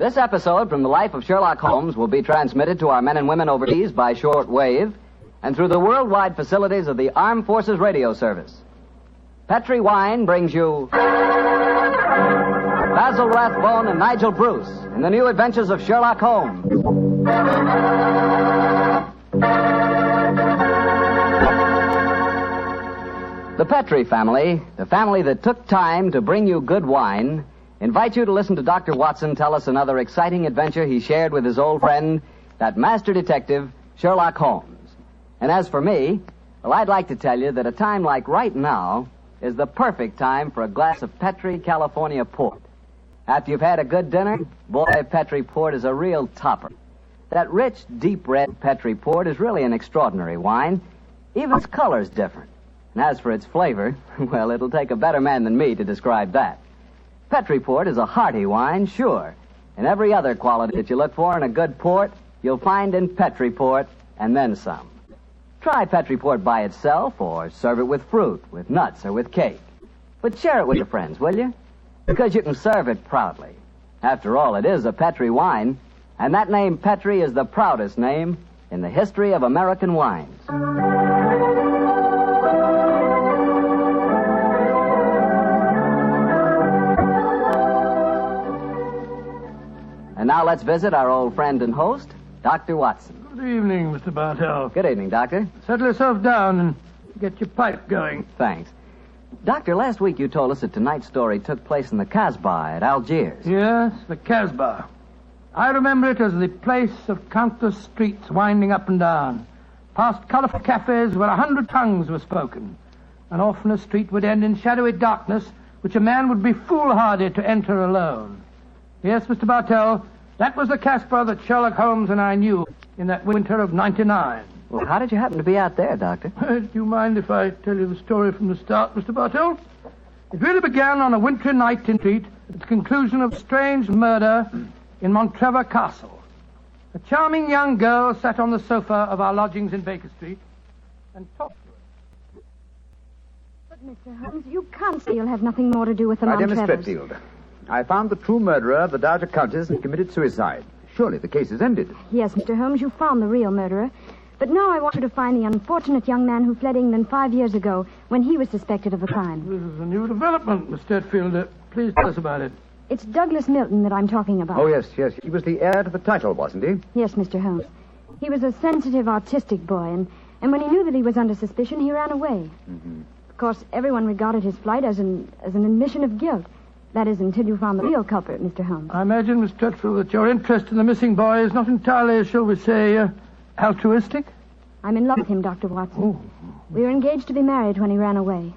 This episode from the life of Sherlock Holmes will be transmitted to our men and women overseas by short wave and through the worldwide facilities of the Armed Forces Radio Service. Petri Wine brings you Basil Rathbone and Nigel Bruce in the new adventures of Sherlock Holmes. The Petri family, the family that took time to bring you good wine, invite you to listen to Dr. Watson tell us another exciting adventure he shared with his old friend, that master detective, Sherlock Holmes. And as for me, well, I'd like to tell you that a time like right now is the perfect time for a glass of Petri California port. After you've had a good dinner, boy, Petri port is a real topper. That rich, deep red Petri port is really an extraordinary wine. Even its color's different. And as for its flavor, well, it'll take a better man than me to describe that. Petri port is a hearty wine, sure. And every other quality that you look for in a good port, you'll find in Petri port, and then some. Try Petri port by itself, or serve it with fruit, with nuts, or with cake. But share it with your friends, will you? Because you can serve it proudly. After all, it is a Petri wine, and that name Petri is the proudest name in the history of American wines. And now let's visit our old friend and host, Dr. Watson. Good evening, Mr. Bartell. Good evening, Doctor. Settle yourself down and get your pipe going. Thanks. Doctor, last week you told us that tonight's story took place in the Casbah at Algiers. Yes, the Casbah. I remember it as the place of countless streets winding up and down, past colorful cafes where 100 tongues were spoken, and often a street would end in shadowy darkness which a man would be foolhardy to enter alone. Yes, Mr. Bartell, that was the Casbah that Sherlock Holmes and I knew in that winter of '99. Well, how did you happen to be out there, Doctor? Do you mind if I tell you the story from the start, Mr. Bartell? It really began on a wintry night in Street at the conclusion of a strange murder in Montrevor Castle. A charming young girl sat on the sofa of our lodgings in Baker Street and talked to us. But, Mr. Holmes, you can't say you'll have nothing more to do with the My dear Miss Montrevors. Stretfield, I found the true murderer of the Dowager Countess and committed suicide. Surely the case is ended. Yes, Mr. Holmes, you found the real murderer. But now I want you to find the unfortunate young man who fled England 5 years ago when he was suspected of a crime. This is a new development, Miss Stretfield. Please tell us about it. It's Douglas Milton that I'm talking about. Oh, yes. He was the heir to the title, wasn't he? Yes, Mr. Holmes. He was a sensitive, artistic boy, and when he knew that he was under suspicion, he ran away. Mm-hmm. Of course, everyone regarded his flight as an admission of guilt. That is, until you found the real culprit, Mr. Holmes. I imagine, Miss Stretfield, that your interest in the missing boy is not entirely, shall we say, altruistic? I'm in love with him, Dr. Watson. Oh. We were engaged to be married when he ran away.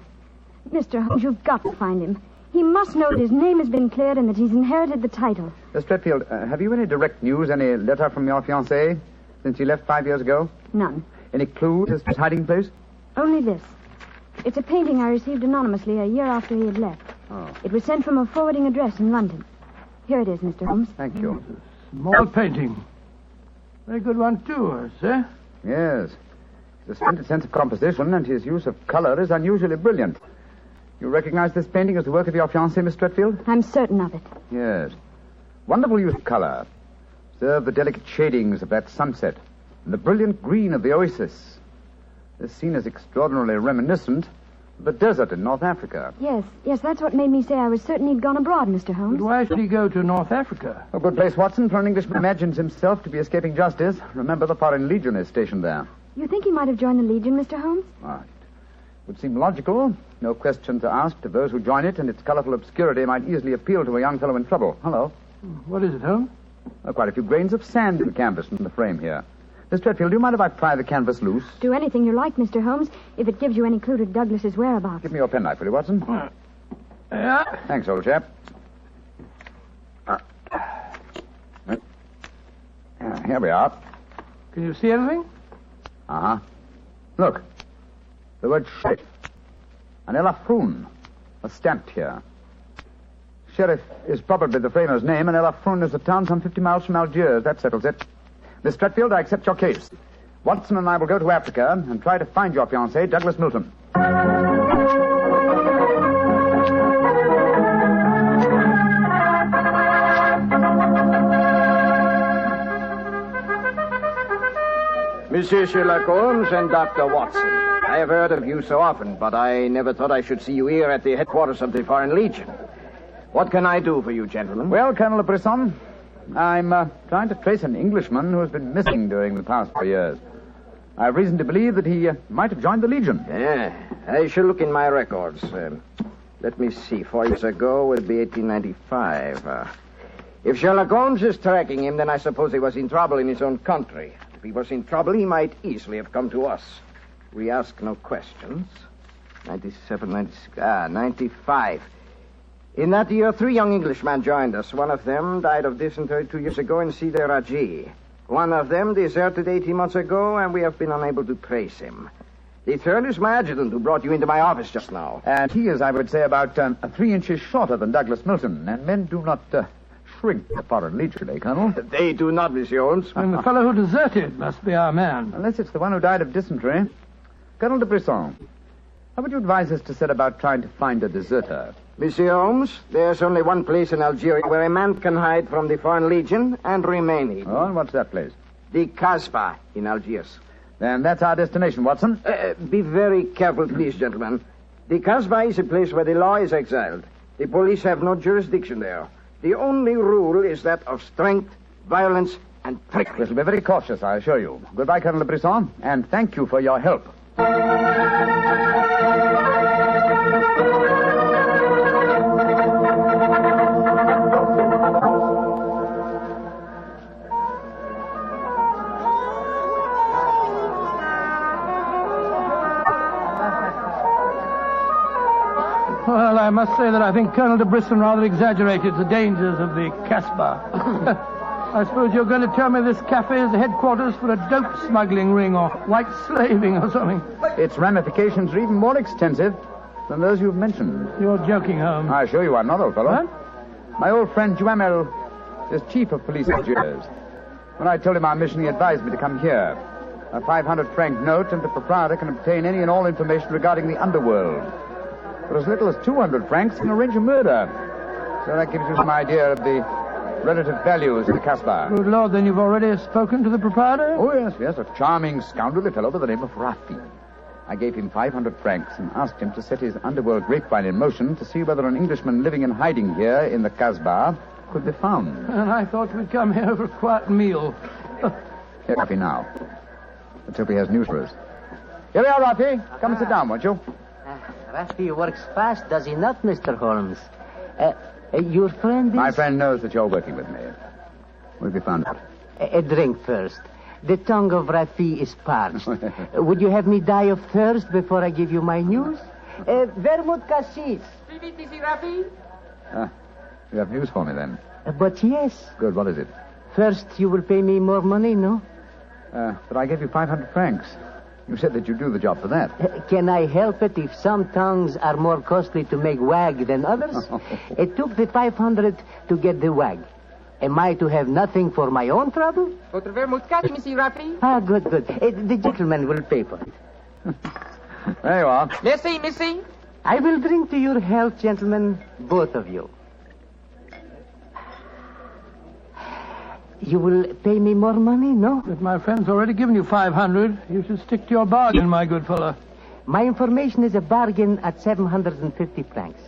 Mr. Holmes, you've got to find him. He must know that his name has been cleared and that he's inherited the title. Miss Stretfield, have you any direct news, any letter from your fiancé since he left 5 years ago? None. Any clues as to his hiding place? Only this. It's a painting I received anonymously a year after he had left. Oh. It was sent from a forwarding address in London. Here it is, Mr. Holmes. Thank you. Small painting. Very good one, too, I say. Yes. His splendid sense of composition and his use of color is unusually brilliant. You recognize this painting as the work of your fiancé, Miss Stretfield? I'm certain of it. Yes. Wonderful use of color. Observe the delicate shadings of that sunset and the brilliant green of the oasis. This scene is extraordinarily reminiscent of the desert in North Africa. Yes, that's what made me say I was certain he'd gone abroad, Mr. Holmes. But why should he go to North Africa? A good place, Watson, for an Englishman imagines himself to be escaping justice. Remember, the Foreign Legion is stationed there. You think he might have joined the Legion, Mr. Holmes? It would seem logical. No questions are asked of those who join it, and its colorful obscurity might easily appeal to a young fellow in trouble. Hello. What is it, Holmes? Quite a few grains of sand in the canvas in the frame here. Miss Stretfield, do you mind if I pry the canvas loose? Do anything you like, Mr. Holmes, if it gives you any clue to Douglas's whereabouts. Give me your penknife, will you, Watson? Yeah. Thanks, old chap. Here we are. Can you see anything? Uh-huh. Look. The word sheriff. An Elafroun. Stamped here. Sheriff is probably the framer's name, and Elafroun is a town some 50 miles from Algiers. That settles it. Miss Stretfield, I accept your case. Watson and I will go to Africa and try to find your fiancé, Douglas Milton. Monsieur Sherlock Holmes and Dr. Watson. I have heard of you so often, but I never thought I should see you here at the headquarters of the Foreign Legion. What can I do for you, gentlemen? Well, Colonel Brisson, I'm trying to trace an Englishman who has been missing during the past 4 years. I have reason to believe that he might have joined the Legion. Yeah, I shall look in my records. Let me see. 4 years ago would be 1895. If Sherlock Holmes is tracking him, then I suppose he was in trouble in his own country. If he was in trouble, he might easily have come to us. We ask no questions. 97, 96, 95. In that year, 3 young Englishmen joined us. One of them died of dysentery 2 years ago in Sidi Raji. One of them deserted 18 months ago, and we have been unable to trace him. The third is my adjutant, who brought you into my office just now. And he is, I would say, about 3 inches shorter than Douglas Milton. And men do not shrink the Foreign Legion, eh, Colonel? They do not, Monsieur Holmes. And the fellow who deserted must be our man. Unless it's the one who died of dysentery. Colonel de Brisson, how would you advise us to set about trying to find a deserter? Monsieur Holmes, there's only one place in Algeria where a man can hide from the Foreign Legion and remain hidden. Oh, and what's that place? The Casbah in Algiers. Then that's our destination, Watson. Be very careful, please, gentlemen. The Casbah is a place where the law is exiled. The police have no jurisdiction there. The only rule is that of strength, violence, and trickery. We shall be very cautious, I assure you. Goodbye, Colonel de Brisson, and thank you for your help. Well, I must say that I think Colonel de Brisson rather exaggerated the dangers of the Casbah. I suppose you're going to tell me this cafe is the headquarters for a dope smuggling ring or white slaving or something. Its ramifications are even more extensive than those you've mentioned. You're joking, Holmes. I assure you I'm not, old fellow. What? My old friend Duhamel is chief of police at Algiers. When I told him our mission, he advised me to come here. A 500-franc note, and the proprietor can obtain any and all information regarding the underworld. For as little as 200 francs can arrange a murder. So that gives you some idea of the relative values of the Casbah. Good Lord, then you've already spoken to the proprietor? Oh, yes, a charming scoundrelly fellow by the name of Rafi. I gave him 500 francs and asked him to set his underworld grapevine in motion to see whether an Englishman living in hiding here in the Casbah could be found. And I thought we'd come here for a quiet meal. Here, Rafi, now. Let's hope he has news for us. Here we are, Rafi. Come and sit down, won't you? Rafi works fast, does he not, Mr. Holmes? Your friend is... My friend knows that you're working with me. We'll be found out. A drink first. The tongue of Rafi is parched. Would you have me die of thirst before I give you my news? Vermouth cassis. You have news for me, then? But yes. Good, what is it? First, you will pay me more money, no? But I gave you 500 francs. You said that you'd do the job for that. Can I help it if some tongues are more costly to make wag than others? It took the 500 to get the wag. Am I to have nothing for my own trouble? Votre vermouth cassis, Monsieur Rafi. Ah, good. The gentleman will pay for it. There you are. Merci. I will drink to your health, gentlemen, both of you. You will pay me more money, no? But my friend's already given you 500. You should stick to your bargain, my good fellow. My information is a bargain at 750 francs.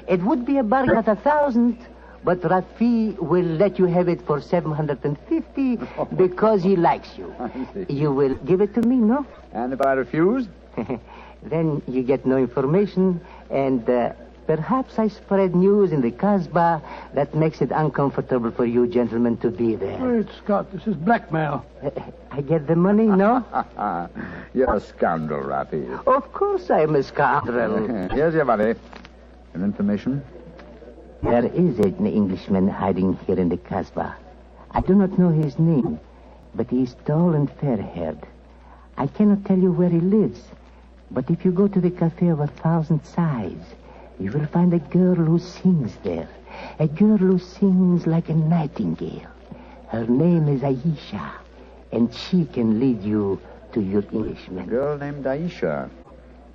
It would be a bargain at 1,000, but Rafi will let you have it for 750 because he likes you. You will give it to me, no? And if I refuse? Then you get no information, and perhaps I spread news in the Casbah that makes it uncomfortable for you gentlemen to be there. Wait, Scott, this is blackmail. I get the money, no? You're a scoundrel, Rafi. Of course I'm a scoundrel. Here's your money. And information? There is an Englishman hiding here in the Casbah. I do not know his name, but he is tall and fair-haired. I cannot tell you where he lives, but if you go to the Cafe of 1,000 Sighs, you will find a girl who sings there. A girl who sings like a nightingale. Her name is Aisha, and she can lead you to your Englishman. A girl named Aisha,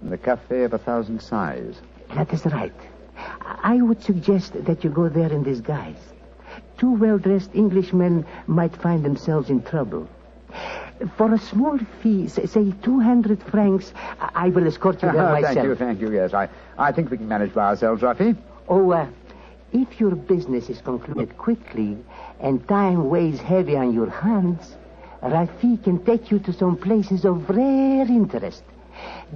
in the Cafe of 1,000 Sighs. That is right. I would suggest that you go there in disguise. 2 well-dressed Englishmen might find themselves in trouble. For a small fee, say 200 francs, I will escort you there myself. Thank you, yes. I think we can manage by ourselves, Rafi. Oh, if your business is concluded quickly and time weighs heavy on your hands, Rafi can take you to some places of rare interest.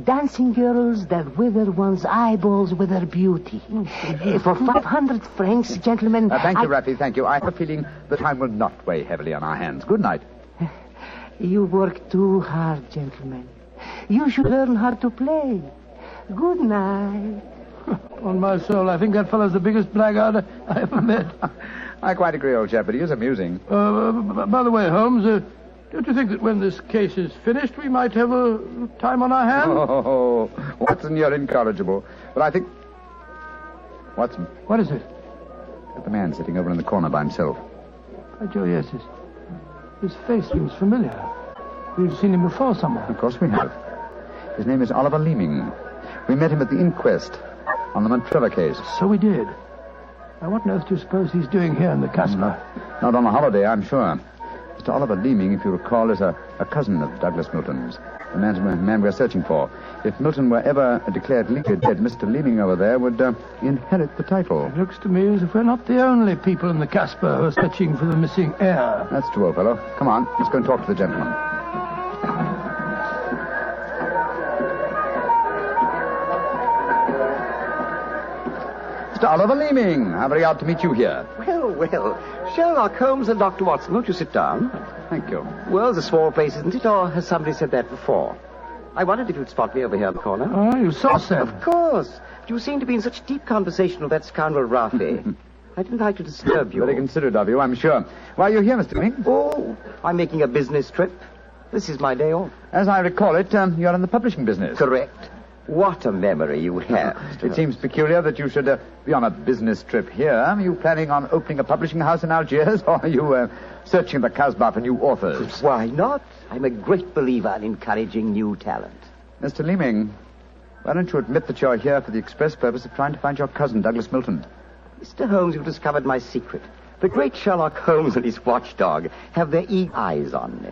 Dancing girls that wither one's eyeballs with their beauty. For 500 francs, gentlemen... Thank you, Rafi, thank you. I have a feeling the time will not weigh heavily on our hands. Good night. You work too hard, gentlemen. You should learn how to play. Good night. On my soul, I think that fellow's the biggest blackguard I ever met. I quite agree, old chap, but he is amusing. By the way, Holmes... don't you think that when this case is finished, we might have a time on our hands? Oh, Watson, you're incorrigible. But I think... Watson. What is it? The man sitting over in the corner by himself. Oh, Joe, yes, his face seems familiar. We've seen him before somewhere. Of course we have. His name is Oliver Leeming. We met him at the inquest on the Montrevor case. So we did. Now, what on earth do you suppose he's doing here in the Casbah? Not on a holiday, I'm sure. Mr. Oliver Leeming, if you recall, is a cousin of Douglas Milton's, the man we're searching for. If Milton were ever declared legally dead, Mr. Leeming over there would inherit the title. It looks to me as if we're not the only people in the Casbah who are searching for the missing heir. That's true, old fellow. Come on, let's go and talk to the gentleman. Mr. Oliver Leeming, how very odd to meet you here. Well, Sherlock Holmes and Dr. Watson, won't you sit down? Thank you. World's a small place, isn't it? Or has somebody said that before? I wondered if you'd spot me over here in the corner. Oh, you saw Sam. Of course. You seem to be in such deep conversation with that scoundrel Rafi. I didn't like to disturb you. Very considerate of you, I'm sure. Why are you here, Mr. Leeming? Oh, I'm making a business trip. This is my day off. As I recall it, you're in the publishing business. Correct. What a memory you have. It seems peculiar that you should be on a business trip here. Are you planning on opening a publishing house in Algiers, or are you searching the Casbah for new authors? Why not? I'm a great believer in encouraging new talent. Mr. Leeming, why don't you admit that you're here for the express purpose of trying to find your cousin, Douglas Milton? Mr. Holmes, you've discovered my secret. The great Sherlock Holmes and his watchdog have their eager eyes on me.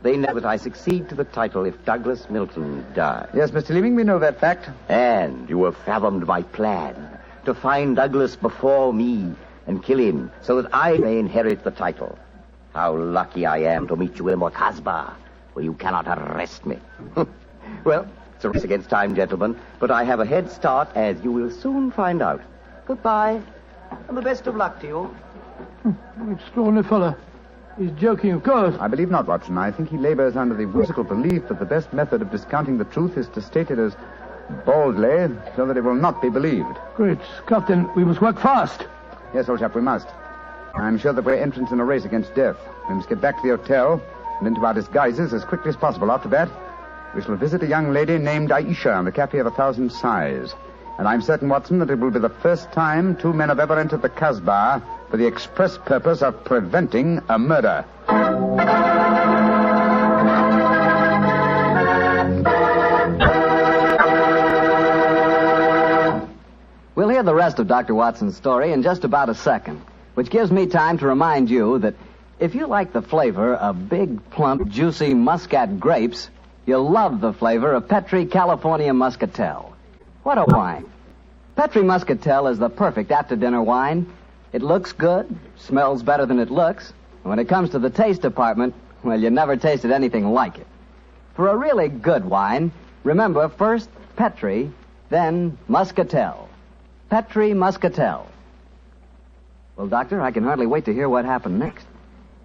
They know that I succeed to the title if Douglas Milton dies. Yes, Mr. Leeming, we know that fact. And you have fathomed my plan to find Douglas before me and kill him so that I may inherit the title. How lucky I am to meet you in the Casbah, where you cannot arrest me. Well, it's a race against time, gentlemen, but I have a head start, as you will soon find out. Goodbye, and the best of luck to you. Extraordinary fellow. He's joking, of course. I believe not, Watson. I think he labors under the whimsical belief that the best method of discounting the truth is to state it as boldly so that it will not be believed. Great Scott, then we must work fast. Yes, old chap, we must. I'm sure that we're entrants in a race against death. We must get back to the hotel and into our disguises as quickly as possible. After that, we shall visit a young lady named Aisha in the Cafe of 1,000 Sighs. And I'm certain, Watson, that it will be the first time two men have ever entered the Casbah for the express purpose of preventing a murder. We'll hear the rest of Dr. Watson's story in just about a second, which gives me time to remind you that if you like the flavor of big, plump, juicy Muscat grapes, you'll love the flavor of Petri California Muscatel. What a wine. Petri Muscatel is the perfect after-dinner wine. It looks good, smells better than it looks, and when it comes to the taste department, well, you never tasted anything like it. For a really good wine, remember first Petri, then Muscatel. Petri Muscatel. Well, Doctor, I can hardly wait to hear what happened next.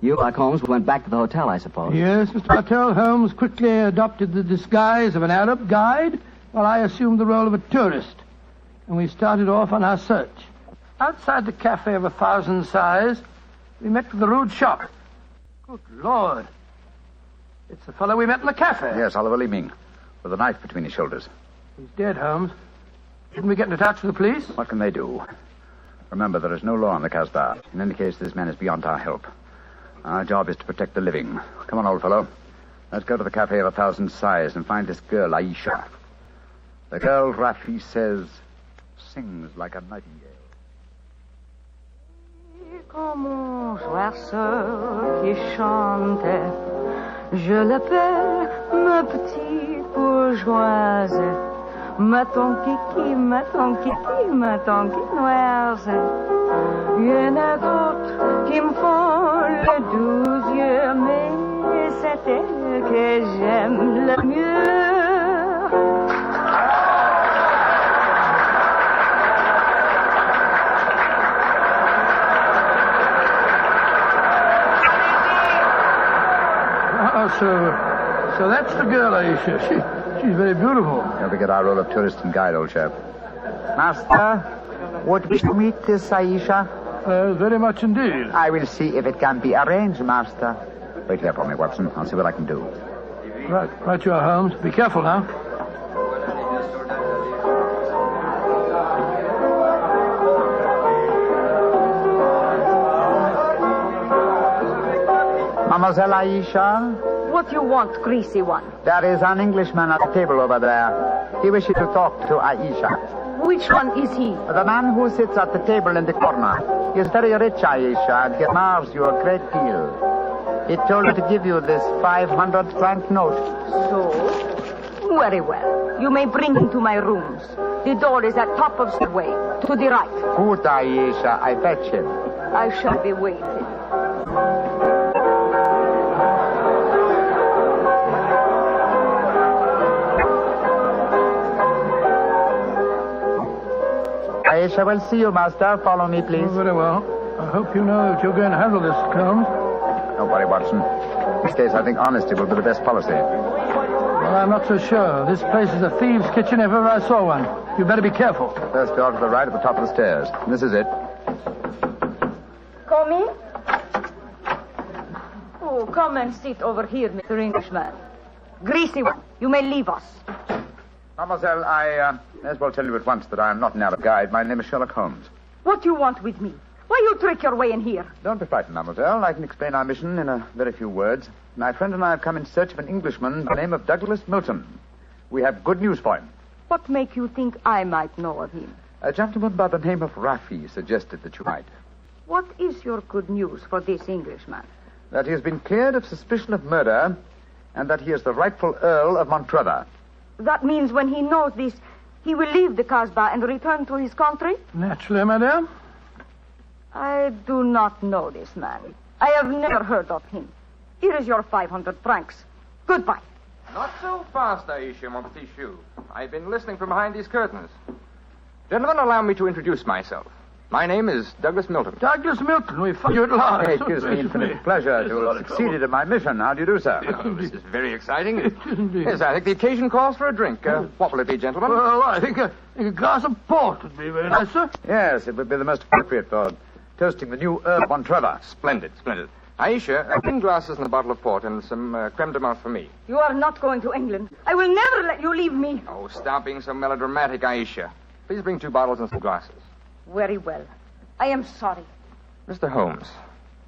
You, like Holmes, went back to the hotel, I suppose. Yes, Mr. Bartell. Holmes quickly adopted the disguise of an Arab guide, while I assumed the role of a tourist. And we started off on our search. Outside the Cafe of 1,000 Sighs, we met with the rude shock. Good Lord. It's the fellow we met in the cafe. Yes, Oliver Leeming, with a knife between his shoulders. He's dead, Holmes. Shouldn't we get into touch with the police? What can they do? Remember, there is no law on the Casbah. In any case, this man is beyond our help. Our job is to protect the living. Come on, old fellow. Let's go to the Cafe of 1,000 Sighs and find this girl, Aisha. The girl, Rafi says, sings like a nightingale. Comme un oiseau qui chante Je l'appelle ma petite bourgeoise, ma ton kiki, ma ton kiki, ma ton kinoise. Il y en a d'autres qui me font le doux yeux, mais c'est elle que j'aime le mieux. So that's the girl, Aisha. She's very beautiful. Don't forget our role of tourist and guide, old chap. Master, would wish to meet this Aisha? Very much indeed. I will see if it can be arranged, Master. Wait here for me, Watson. I'll see what I can do. Right you are, Holmes. Be careful now. Mademoiselle Aisha? What you want, greasy one? There is an Englishman at the table over there. He wishes to talk to Aisha. Which one is he? The man who sits at the table in the corner. He is very rich, Aisha, and he admires you a great deal. He told me to give you this 500-franc note. So? Very well. You may bring him to my rooms. The door is at top of the way, to the right. Good, Aisha. I fetch him. I shall be waiting. Aisha will see you, Master. Follow me, please. Oh, very well. I hope you know that you're going to handle this, Holmes. Don't worry, Watson. In this case, I think honesty will be the best policy. Well, I'm not so sure. This place is a thieves' kitchen if ever I saw one. You better be careful. First door to the right at the top of the stairs. This is it. Come in. Oh, come and sit over here, Mr. Englishman. Greasy one, you may leave us. Mademoiselle, I may as well tell you at once that I am not an Arab guide. My name is Sherlock Holmes. What do you want with me? Why you trick your way in here? Don't be frightened, mademoiselle. I can explain our mission in a very few words. My friend and I have come in search of an Englishman by the name of Douglas Milton. We have good news for him. What make you think I might know of him? A gentleman by the name of Rafi suggested that you might. What is your good news for this Englishman? That he has been cleared of suspicion of murder and that he is the rightful Earl of Montrevor. That means when he knows this, he will leave the Casbah and return to his country? Naturally, madame. I do not know this man. I have never heard of him. Here is your 500 francs. Goodbye. Not so fast, Aisha, mon petit chou. I've been listening from behind these curtains. Gentlemen, allow me to introduce myself. My name is Douglas Milton. Douglas Milton, we found you at last. It gives me infinite pleasure to have succeeded in my mission. How do you do, sir? Oh, this is very exciting. Yes, I think the occasion calls for a drink. What will it be, gentlemen? Well, I think a glass of port would be very nice, sir. Yes, it would be the most appropriate for toasting the new Earl of Montrevor. Splendid, splendid. Aisha, 10 glasses and a bottle of port and some creme de menthe for me. You are not going to England. I will never let you leave me. Oh, stop being so melodramatic, Aisha. Please bring 2 bottles and some glasses. Very well. I am sorry. Mr. Holmes,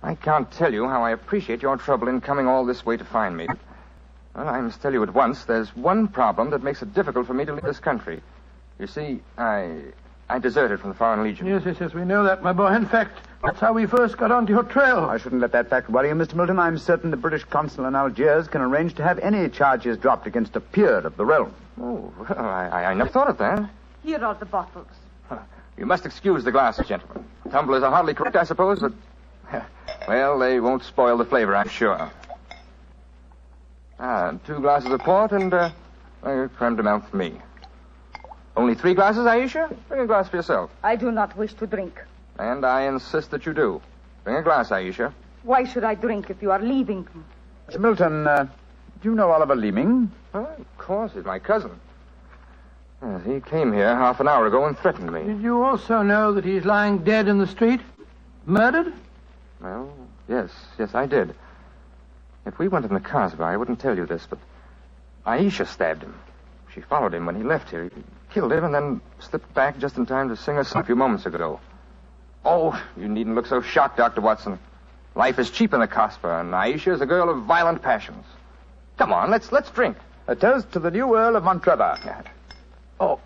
I can't tell you how I appreciate your trouble in coming all this way to find me. Well, I must tell you at once, there's one problem that makes it difficult for me to leave this country. You see, I deserted from the Foreign Legion. Yes, we know that, my boy. In fact, that's how we first got onto your trail. I shouldn't let that fact worry you, Mr. Milton. I'm certain the British consul in Algiers can arrange to have any charges dropped against a peer of the realm. Oh, well, I never thought of that. Here are the bottles. You must excuse the glasses, gentlemen. Tumblers are hardly correct, I suppose, but... Well, they won't spoil the flavor, I'm sure. 2 glasses of port and creme de menthe for me. Only 3 glasses, Aisha? Bring a glass for yourself. I do not wish to drink. And I insist that you do. Bring a glass, Aisha. Why should I drink if you are leaving? Mr. Milton, do you know Oliver Leeming? Of course, he's my cousin. Yes, he came here half an hour ago and threatened me. Did you also know that he's lying dead in the street? Murdered? Well, yes, I did. If we went in the Casbah, I wouldn't tell you this, but Aisha stabbed him. She followed him when he left here. He killed him and then slipped back just in time to sing us a few moments ago. Oh, you needn't look so shocked, Dr. Watson. Life is cheap in the Casbah, and Aisha is a girl of violent passions. Come on, let's drink. A toast to the new Earl of Montrevor. Oh,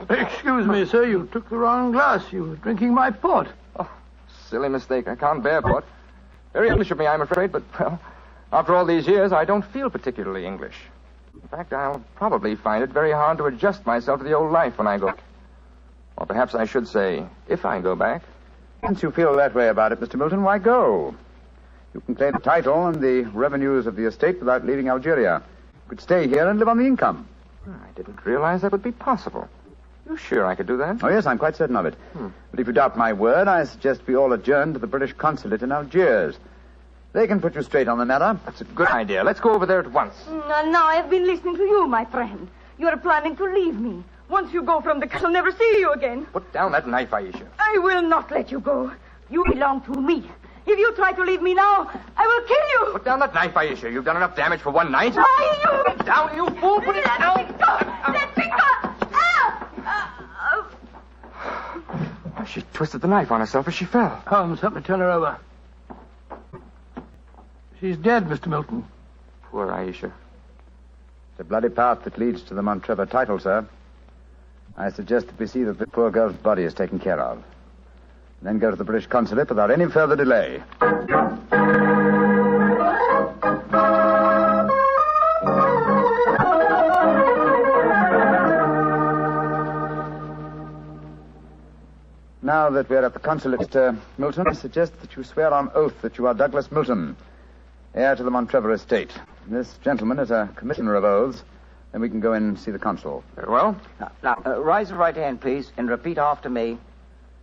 excuse me, sir. You took the wrong glass. You were drinking my port. Oh, silly mistake. I can't bear port. Very English of me, I'm afraid, but, well, After all these years, I don't feel particularly English. In fact, I'll probably find it very hard to adjust myself to the old life when I go back. Or perhaps I should say, if I go back. Since you feel that way about it, Mr. Milton, why go? You can claim the title and the revenues of the estate without leaving Algeria. You could stay here and live on the income. I didn't realize that would be possible. You sure I could do that? Oh, yes, I'm quite certain of it. But if you doubt my word, I suggest we all adjourn to the British consulate in Algiers. They can put you straight on the matter. That's a good idea. Let's go over there at once. Now I've been listening to you, my friend. You're planning to leave me. Once you go from the castle, I'll never see you again. Put down that knife, Aisha. I will not let you go. You belong to me. If you try to leave me now, I will kill you. Put down that knife, Aisha. You've done enough damage for one night. Why, you... Put it down, you fool. Put it down. Let me go. Let me go. She twisted the knife on herself as she fell. Holmes, help me turn her over. She's dead, Mr. Milton. Poor Aisha. It's a bloody path that leads to the Montrevor title, sir. I suggest that we see that the poor girl's body is taken care of. And then go to the British consulate without any further delay. Now that we're at the consulate, Mr. Milton, I suggest that you swear on oath that you are Douglas Milton, heir to the Montrevor estate. This gentleman is a commissioner of oaths, then we can go in and see the consul. Very well. Now, raise your right hand, please, and repeat after me.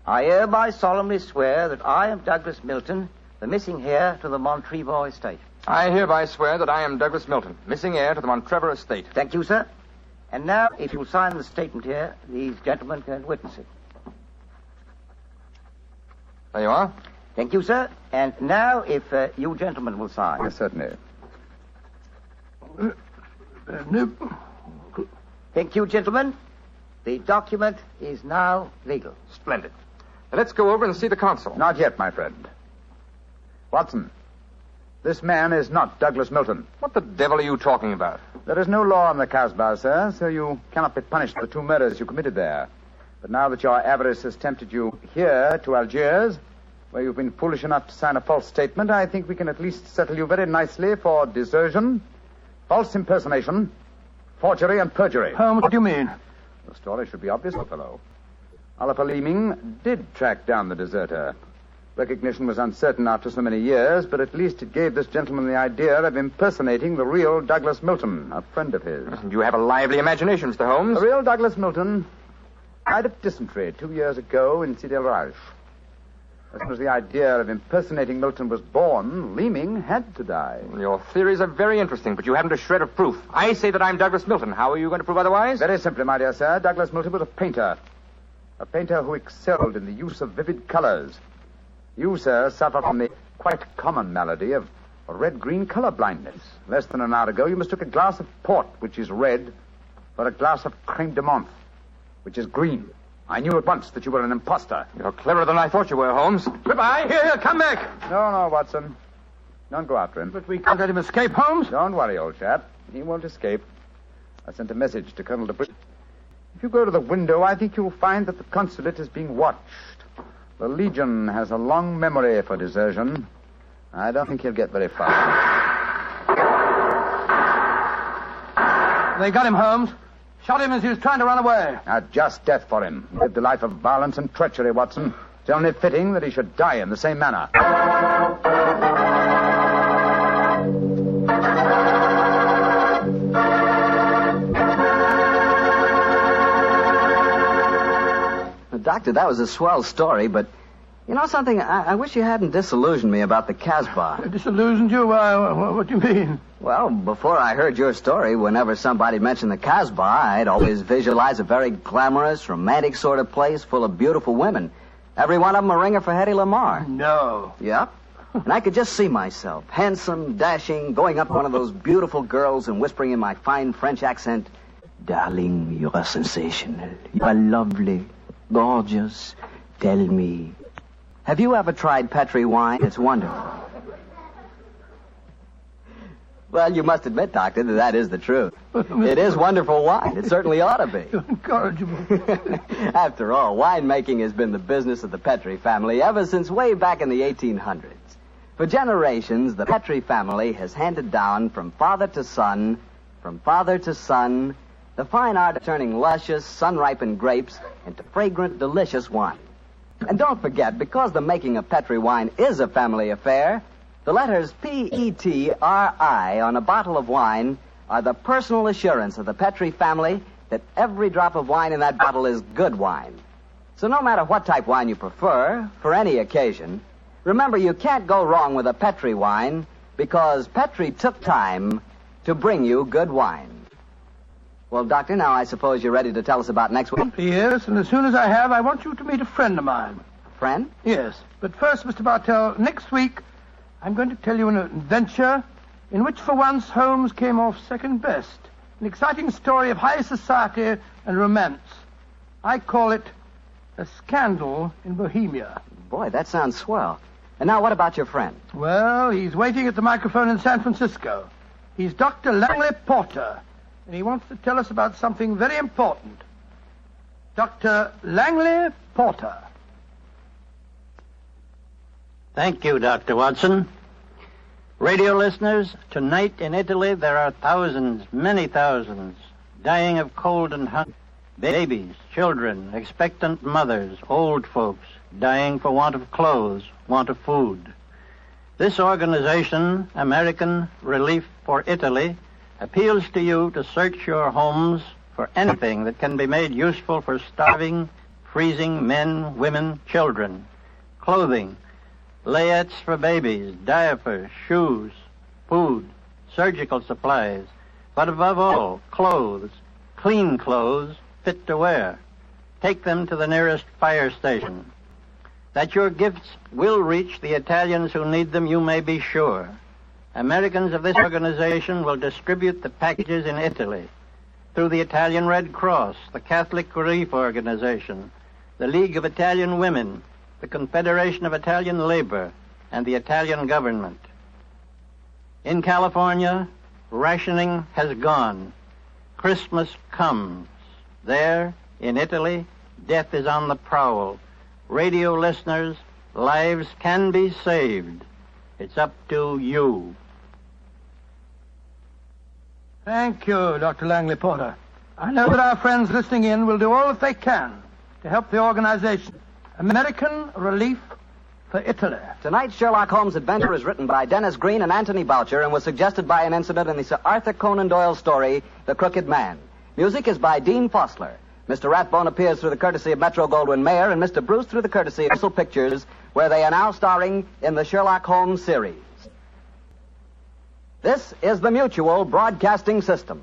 I hereby solemnly swear that I am Douglas Milton, the missing heir to the Montrevor estate. I hereby swear that I am Douglas Milton, missing heir to the Montrevor estate. Thank you, sir. And now, if you'll sign the statement here, these gentlemen can witness it. There you are. Thank you, sir. And now, if you gentlemen will sign. Yes, certainly. Thank you, gentlemen. The document is now legal. Splendid. Now let's go over and see the consul. Not yet, my friend. Watson, this man is not Douglas Milton. What the devil are you talking about? There is no law on the Casbah, sir, so you cannot be punished for the 2 murders you committed there. But now that your avarice has tempted you here to Algiers, where you've been foolish enough to sign a false statement, I think we can at least settle you very nicely for desertion, false impersonation, forgery, and perjury. Holmes, what do you mean? The story should be obvious, fellow. Oliver Leeming did track down the deserter. Recognition was uncertain after so many years, but at least it gave this gentleman the idea of impersonating the real Douglas Milton, a friend of his. You have a lively imagination, Mr. Holmes. The real Douglas Milton died of dysentery 2 years ago in Sidi El Raj. As soon as the idea of impersonating Milton was born, Leeming had to die. Your theories are very interesting, but you haven't a shred of proof. I say that I'm Douglas Milton. How are you going to prove otherwise? Very simply, my dear sir. Douglas Milton was a painter. A painter who excelled in the use of vivid colors. You, sir, suffer from the quite common malady of red-green color blindness. Less than an hour ago, you mistook a glass of port, which is red, for a glass of creme de menthe, which is green. I knew at once that you were an imposter. You're cleverer than I thought you were, Holmes. Goodbye. Here, come back. No, Watson. Don't go after him. But we can't let him escape, Holmes. Don't worry, old chap. He won't escape. I sent a message to Colonel DeBrist. If you go to the window, I think you'll find that the consulate is being watched. The Legion has a long memory for desertion. I don't think he'll get very far. They got him, Holmes. Shot him as he was trying to run away. A just death for him. He lived a life of violence and treachery, Watson. It's only fitting that he should die in the same manner. Doctor, that was a swell story, but you know something? I wish you hadn't disillusioned me about the Casbah. Disillusioned you? What do you mean? Well, before I heard your story, whenever somebody mentioned the Casbah, I'd always visualize a very glamorous, romantic sort of place full of beautiful women. Every one of them a ringer for Hedy Lamarr. No. Yep. And I could just see myself, handsome, dashing, going up to one of those beautiful girls and whispering in my fine French accent, "Darling, you are sensational. You are lovely, gorgeous. Tell me, have you ever tried Petri wine? It's wonderful." Well, you must admit, Doctor, that is the truth. It is wonderful wine. It certainly ought to be. You're incorrigible. After all, winemaking has been the business of the Petri family ever since way back in the 1800s. For generations, the Petrie family has handed down from father to son, the fine art of turning luscious, sun-ripened grapes into fragrant, delicious wine. And don't forget, because the making of Petrie wine is a family affair, the letters P-E-T-R-I on a bottle of wine are the personal assurance of the Petrie family that every drop of wine in that bottle is good wine. So no matter what type wine you prefer, for any occasion, remember you can't go wrong with a Petrie wine because Petrie took time to bring you good wine. Well, Doctor, now I suppose you're ready to tell us about next week? Yes, and as soon as I have, I want you to meet a friend of mine. A friend? Yes, but first, Mr. Bartell, next week I'm going to tell you an adventure in which for once Holmes came off second best. An exciting story of high society and romance. I call it A Scandal in Bohemia. Boy, that sounds swell. And now what about your friend? Well, he's waiting at the microphone in San Francisco. He's Dr. Langley Porter, and he wants to tell us about something very important. Dr. Langley Porter. Thank you, Dr. Watson. Radio listeners, tonight in Italy there are thousands, many thousands, dying of cold and hunger. Babies, children, expectant mothers, old folks, dying for want of clothes, want of food. This organization, American Relief for Italy, appeals to you to search your homes for anything that can be made useful for starving, freezing men, women, children. Clothing, layettes for babies, diapers, shoes, food, surgical supplies, but above all, clothes, clean clothes, fit to wear. Take them to the nearest fire station. That your gifts will reach the Italians who need them, you may be sure. Americans of this organization will distribute the packages in Italy through the Italian Red Cross, the Catholic Relief Organization, the League of Italian Women, the Confederation of Italian Labor, and the Italian government. In California, rationing has gone. Christmas comes. There, in Italy, death is on the prowl. Radio listeners, lives can be saved. It's up to you. Thank you, Dr. Langley Porter. I know that our friends listening in will do all that they can to help the organization, American Relief for Italy. Tonight's Sherlock Holmes adventure is written by Dennis Green and Anthony Boucher and was suggested by an incident in the Sir Arthur Conan Doyle story, The Crooked Man. Music is by Dean Fossler. Mr. Rathbone appears through the courtesy of Metro-Goldwyn-Mayer and Mr. Bruce through the courtesy of Universal Pictures, where they are now starring in the Sherlock Holmes series. This is the Mutual Broadcasting System.